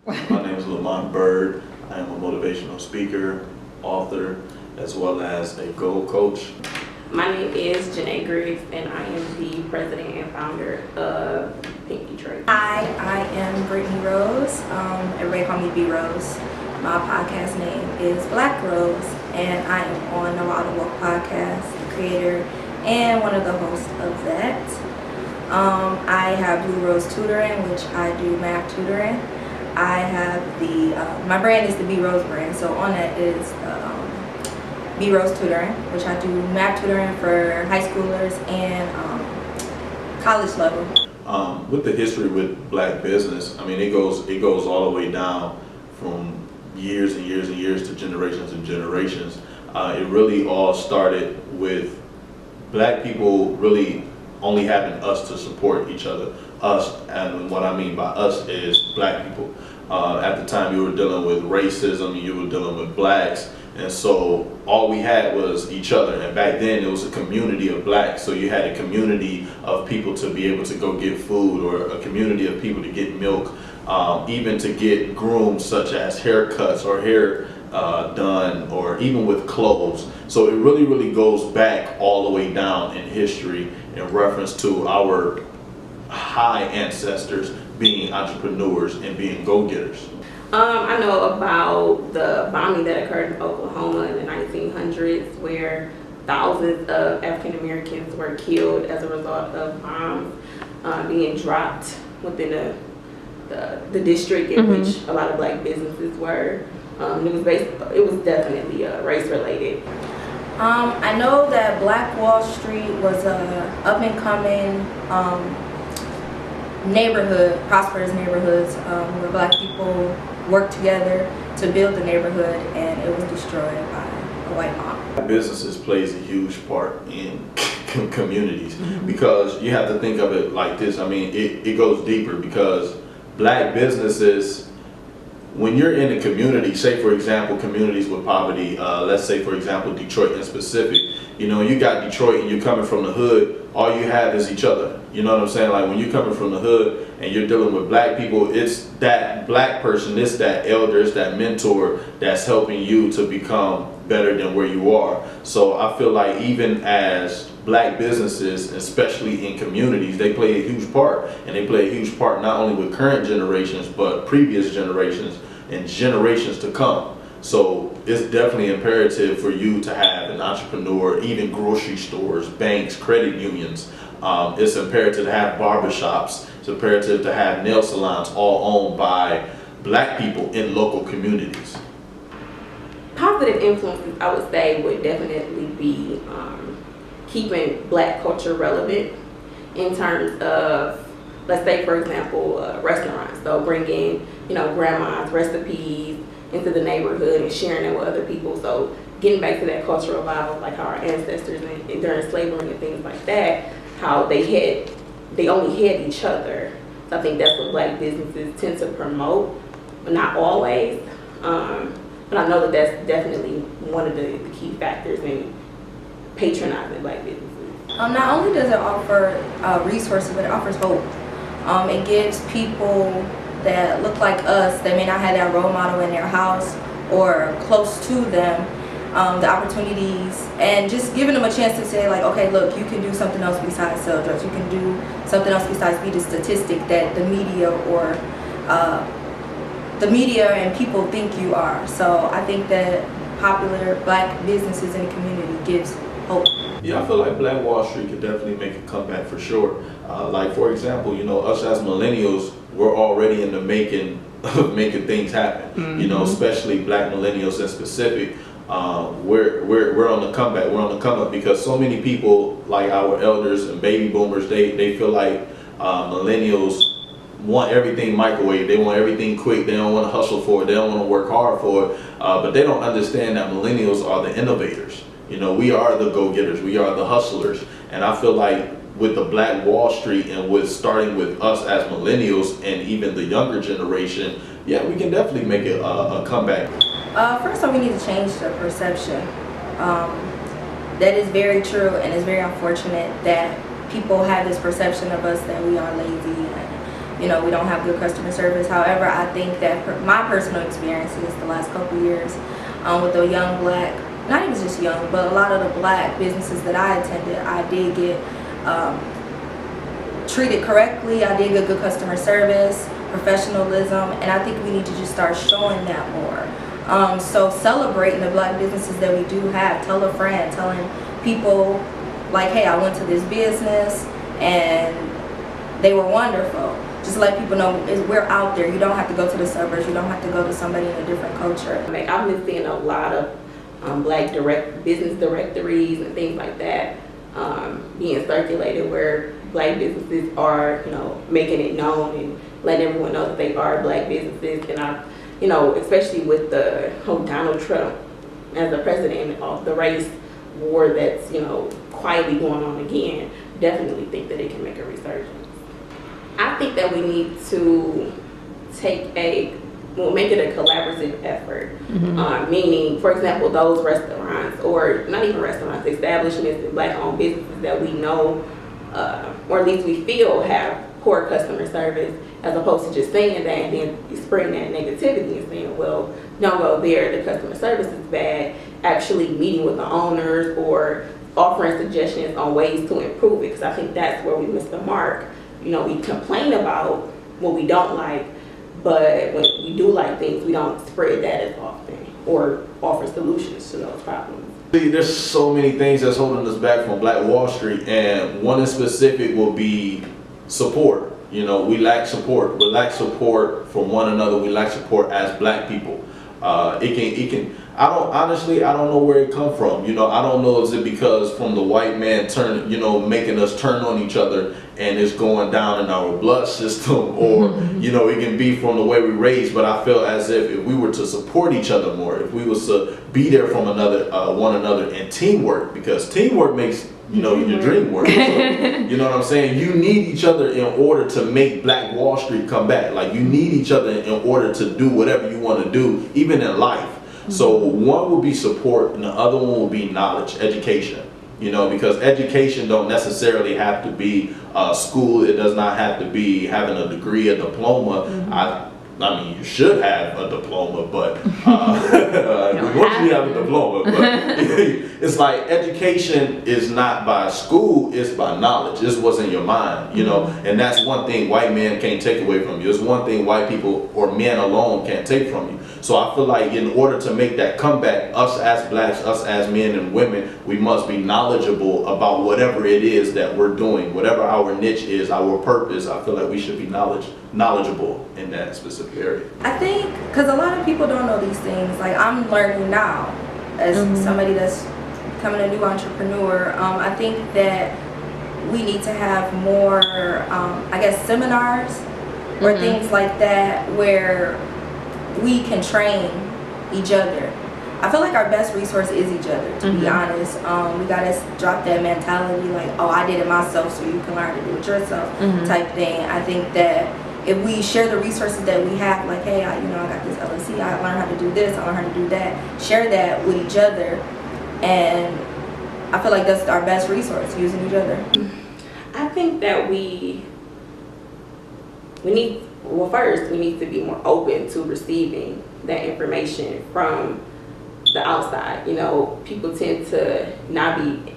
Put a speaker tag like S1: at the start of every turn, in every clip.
S1: My name is Lamonte. I am a motivational speaker, author, as well as a goal coach.
S2: My name is Janae Griggs, and I am the president and founder of Pink Detroit.
S3: Hi, I am Brittaney Rose. Everybody call me B Rose. My podcast name is Black Rose, and I am on the Wild and Woke podcast, the creator and one of the hosts of that. I have Blue Rose Tutoring, which I do math tutoring. I have my brand is the B Rose brand, so on that is B Rose Tutoring, which I do math tutoring for high schoolers and college level.
S1: With the history with black business, I mean, it goes all the way down from years and years and years to generations and generations. It really all started with black people really only having us to support each other. Us, and what I mean by us is black people. At the time, you were dealing with racism, you were dealing with blacks, and so all we had was each other. And back then, it was a community of blacks, so you had a community of people to be able to go get food, or a community of people to get milk, even to get groomed, such as haircuts or hair done, or even with clothes. So it really, really goes back all the way down in history in reference to our high ancestors being entrepreneurs and being go-getters.
S2: I know about the bombing that occurred in Oklahoma in the 1900s, where thousands of African Americans were killed as a result of bombs being dropped within the district in which a lot of black businesses were. It was definitely race related.
S3: I know that Black Wall Street was a up and coming neighborhood, prosperous neighborhoods, where black people worked together to build the neighborhood, and it was destroyed by a white mob.
S1: Businesses plays a huge part in communities, because you have to think of it like this. I mean, it goes deeper, because black businesses, when you're in a community, say for example communities with poverty, let's say for example Detroit in specific, you know, you got Detroit and you're coming from the hood, all you have is each other. You know what I'm saying? Like when you're coming from the hood and you're dealing with black people, it's that black person, it's that elder, it's that mentor that's helping you to become better than where you are. So I feel like even as black businesses, especially in communities, they play a huge part, and they play a huge part not only with current generations but previous generations and generations to come. So it's definitely imperative for you to have an entrepreneur, even grocery stores, banks, credit unions. It's imperative to have barbershops. It's imperative to have nail salons, all owned by black people in local communities.
S2: Positive influences, I would say, would definitely be keeping black culture relevant in terms of, let's say for example, restaurants. So bringing, grandma's recipes into the neighborhood and sharing them with other people. So getting back to that cultural revival, like how our ancestors during slavery and things like that, how they only had each other. So I think that's what black businesses tend to promote, but not always. But I know that that's definitely one of the key factors in patronizing black businesses.
S3: Not only does it offer resources, but it offers hope. It gives people that look like us, that may not have that role model in their house or close to them, the opportunities, and just giving them a chance to say like, okay, look, you can do something else besides sell drugs. You can do something else besides be the statistic that the media and people think you are. So I think that popular black businesses in the community gives hope.
S1: Yeah, I feel like Black Wall Street could definitely make a comeback for sure. Like for example, us as millennials, we're already in the making of making things happen. Especially black millennials in specific. We're on the comeback. We're on the come up, because so many people, like our elders and baby boomers, they feel like millennials want everything microwave. They want everything quick. They don't want to hustle for it. They don't want to work hard for it. But they don't understand that millennials are the innovators. We are the go-getters. We are the hustlers. And I feel like with the Black Wall Street, and with starting with us as millennials and even the younger generation, yeah, we can definitely make it a comeback.
S3: First off, we need to change the perception. That is very true, and it's very unfortunate that people have this perception of us that we are lazy and we don't have good customer service. However, I think that my personal experiences the last couple years with the young black, not even just young, but a lot of the black businesses that I attended, I did get treated correctly. I did get good customer service, professionalism, and I think we need to just start showing that more. So celebrating the black businesses that we do have. Tell a friend, telling people like, hey, I went to this business and they were wonderful. Just let people know we're out there. You don't have to go to the suburbs. You don't have to go to somebody in a different culture.
S2: Like, I've been seeing a lot of black business directories and things like that being circulated where black businesses are, making it known and letting everyone know that they are black businesses. And I, especially with the whole Donald Trump as the president of the race war that's, quietly going on again, definitely think that it can make a resurgence. I think that we need to make it a collaborative effort. Meaning, for example, those restaurants, or not even restaurants, establishments and black-owned businesses that we know, or at least we feel have poor customer service, as opposed to just saying that and then spreading that negativity and saying, well, don't go there, the customer service is bad. Actually meeting with the owners or offering suggestions on ways to improve it, because I think that's where we miss the mark. We complain about what we don't like, but when we do like things, we don't spread that as often or offer solutions to those problems.
S1: See, there's so many things that's holding us back from Black Wall Street, and one in specific will be support. We lack support. We lack support from one another. We lack support as black people. It can. I don't know where it come from. I don't know, is it because from the white man making us turn on each other and it's going down in our blood system, or it can be from the way we raised. But I feel as if we were to support each other more, if we was to be there from one another, and teamwork, because teamwork makes your dream work. So, you know what I'm saying? You need each other in order to make Black Wall Street come back. Like, you need each other in order to do whatever you want to do, even in life. So one will be support, and the other one will be knowledge, education. Because education don't necessarily have to be school. It does not have to be having a degree, a diploma. I mean, you should have a diploma, but we want you to have a diploma. But it's like education is not by school; it's by knowledge. It's what's in your mind, And that's one thing white men can't take away from you. It's one thing white people or men alone can't take from you. So I feel like in order to make that comeback, us as blacks, us as men and women, we must be knowledgeable about whatever it is that we're doing, whatever our niche is, our purpose. I feel like we should be knowledgeable in that specific area.
S3: I think because a lot of people don't know these things. Like, I'm learning now as somebody that's becoming a new entrepreneur. I think that we need to have more, seminars or things like that where we can train each other. I feel like our best resource is each other, to be honest. We gotta drop that mentality like, oh, I did it myself, so you can learn to do it yourself type thing. I think that if we share the resources that we have, like, hey, I got this LLC, I learned how to do this, I learned how to do that, share that with each other, and I feel like that's our best resource, using each other.
S2: I think that we need to be more open to receiving that information from the outside. People tend to not be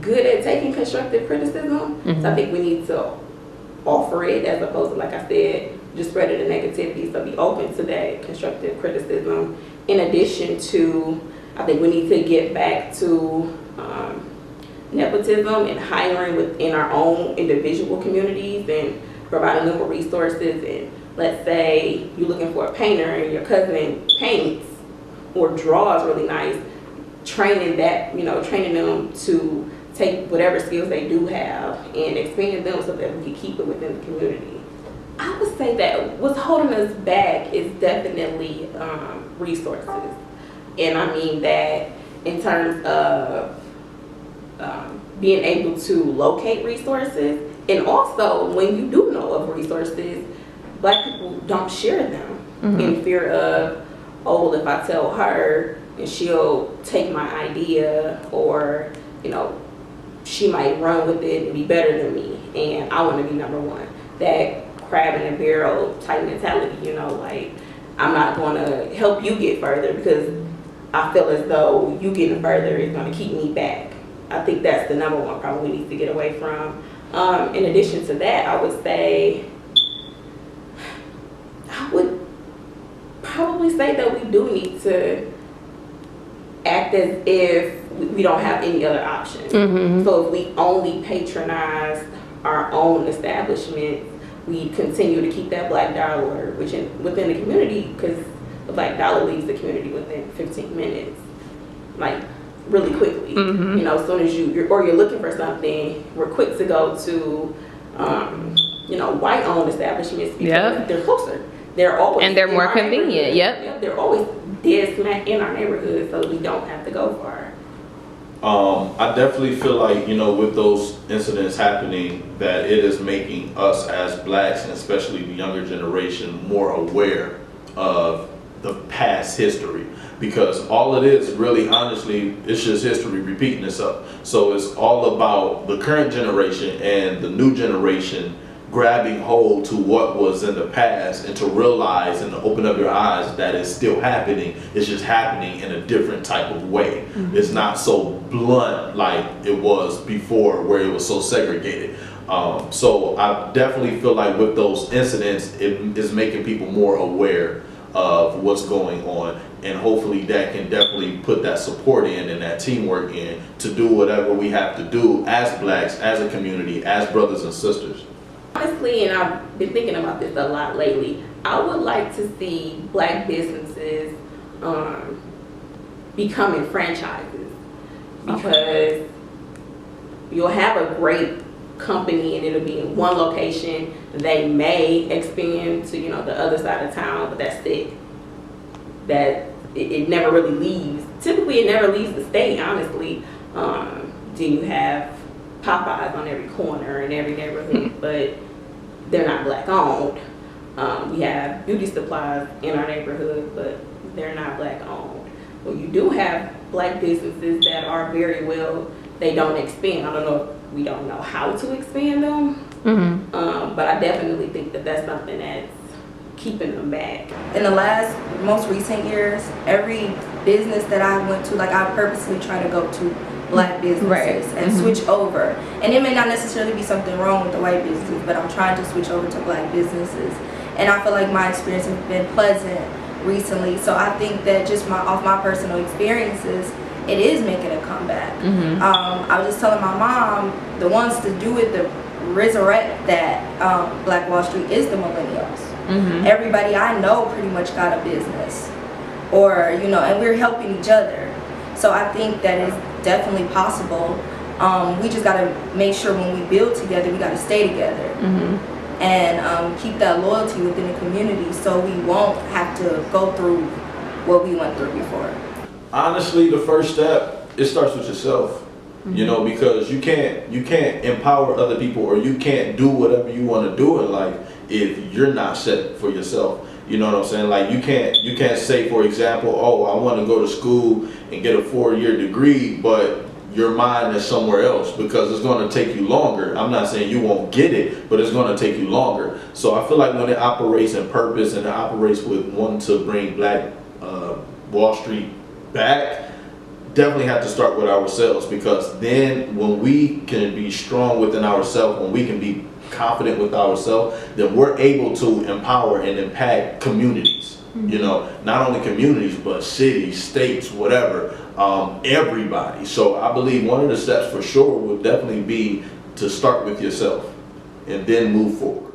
S2: good at taking constructive criticism. So I think we need to offer it, as opposed to, like I said, just spreading the negativity. So be open to that constructive criticism. In addition to, I think we need to get back to nepotism and hiring within our own individual communities and providing them with resources. And let's say you're looking for a painter and your cousin paints or draws really nice, training them to take whatever skills they do have and expand them so that we can keep it within the community. I would say that what's holding us back is definitely resources. And I mean that in terms of being able to locate resources, and also when you do know of resources, black people don't share them in fear of, oh, well, if I tell her and she'll take my idea, or she might run with it and be better than me, and I want to be number one. that crab in a barrel type mentality, you know, like I'm not going to help you get further because I feel as though you getting further is going to keep me back. I think that's the number one problem we need to get away from. In addition to that, I would say, I would probably say that we do need to act as if we don't have any other options. So if we only patronize our own establishment, we continue to keep that black dollar within the community, because the black dollar leaves the community within 15 minutes, like really quickly. You know, as soon as you're looking for something, we're quick to go to, you know, white-owned establishments because they're closer. They're always
S4: and they're more convenient. Yep,
S2: they're always dead smack in our neighborhood, so we don't have to go far.
S1: I definitely feel like, you know, with those incidents happening, that it is making us as blacks, and especially the younger generation, more aware of the past history. Because all it is, really, honestly, it's just history repeating itself. So it's all about the current generation and the new generation grabbing hold to what was in the past, and to realize and to open up your eyes that it's still happening. It's just happening in a different type of way. It's not so blunt like it was before, where it was so segregated. So I definitely feel like with those incidents, it is making people more aware of what's going on, and hopefully that can definitely put that support in and that teamwork in to do whatever we have to do as blacks, as a community, as brothers and sisters.
S2: Honestly, and I've been thinking about this a lot lately, I would like to see black businesses becoming franchises, because you'll have a great company and it'll be in one location. They may expand to, you know, the other side of town, but that's it. It never really leaves. Typically, it never leaves the state, honestly. Then you have Popeyes on every corner in every neighborhood, but they're not black owned. We have beauty supplies in our neighborhood, but they're not black owned. Well, you do have black businesses that are very well, they don't expand. I don't know if we don't know how to expand them, but I definitely think that that's something that's keeping them back.
S3: In the most recent years, every business that I went to, like I purposely try to go to black businesses and switch over. And it may not necessarily be something wrong with the white businesses, but I'm trying to switch over to black businesses. And I feel like my experience has been pleasant recently. So I think that just off my personal experiences, it is making a comeback. I was just telling my mom, the ones to do it, to resurrect that Black Wall Street is the millennials. Everybody I know pretty much got a business, or, you know, and we're helping each other. So I think that is definitely possible. We just got to make sure when we build together, we got to stay together and keep that loyalty within the community, so we won't have to go through what we went through before.
S1: Honestly, the first step, it starts with yourself. You know, because you can't empower other people, or you can't do whatever you want to do in life if you're not set for yourself. You know what I'm saying? Like, you can't say, for example, oh, I want to go to school and get a 4-year degree, but your mind is somewhere else, because it's going to take you longer. I'm not saying you won't get it, but it's going to take you longer. So I feel like when it operates in purpose, and it operates with wanting to bring Black Wall Street back, definitely have to start with ourselves, because then when we can be strong within ourselves, when we can be confident with ourselves, then we're able to empower and impact communities. You know, not only communities, but cities, states, whatever, everybody. So I believe one of the steps for sure would definitely be to start with yourself and then move forward.